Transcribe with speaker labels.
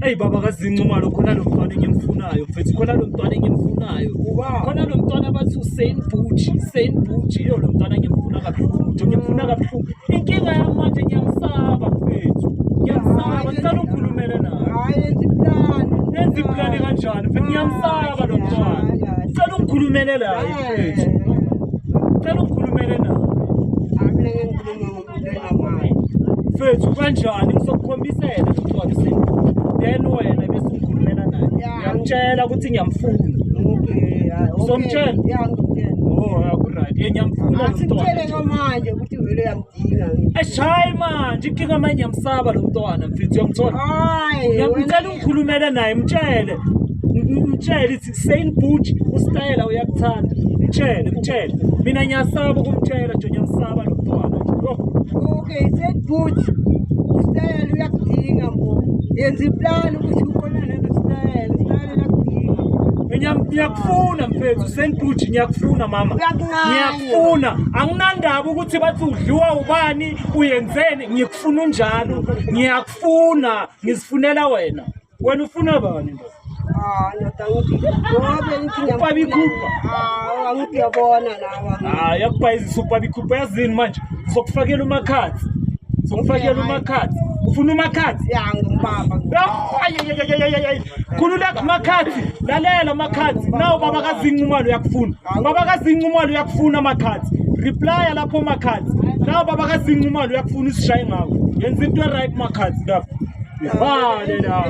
Speaker 1: Hey baba kazincumalo khona lo mntwana engimfunayo mfethu khona lo mntwana engimfunayo khona lo mntwana abathi uSaint Bucci lo mntwana ngimfuna kabuhlungu inkinga yami manje ngiyamsaba mfethu ngiyamsaba ngicela ukhulumele naye
Speaker 2: hayi
Speaker 1: nenze iplani kanjani mfethu ngiyamsaba lo mntwana ngicela ukhulumele naye mfethu ngicela ukhulumele naye
Speaker 2: amina ngikhuluma ngokuthela manje
Speaker 1: mfethu kanjani ngizokukhombisela lo mntwana uSaint then wena bese ukhulumela naye ngiyamtshela ukuthi ngiyamfuna
Speaker 2: okay
Speaker 1: uzomtshela oh right ngiyamfuna
Speaker 2: asitshele manje ukuthi vele uyamdinga
Speaker 1: eshayi manje inkinga manje ngiyamsaba lo mntwana mfethu uyamthola
Speaker 2: hayi
Speaker 1: ngiyamcela ukhulumele naye mtshele ithi Saint Bucci ustayela uyakuthanda mtshele mina ngiyasaba ukumtshela nje ngiyamsaba lo mntwana
Speaker 2: okay Saint Bucci ustayela uyakudinga mbo yenza iplani ukuthi ubonane nostayela uyakudinga
Speaker 1: ngiyakufuna mfethu Saint Bucci ngiyakufuna mama ngiyakufuna anginandaba ukuthi bathi udliwa ubani uyenzeni ngikufuna unjalo ngiyakufuna ngizifunela wena ufuna bani ndoda
Speaker 2: angiyabona nawa
Speaker 1: yakubhayizisa ubabikupha yazini manje ngizokufakela umakhathi ufuna umakhathi khulula makhathi lalela makhathi nawo baba kazincumalo uyakufuna baba kazincumalo uyakufuna makhathi reply lapho makhathi nawo baba kazincumalo uyakufuna usishaye ngawo yenza into right makhathi lapho ibhale la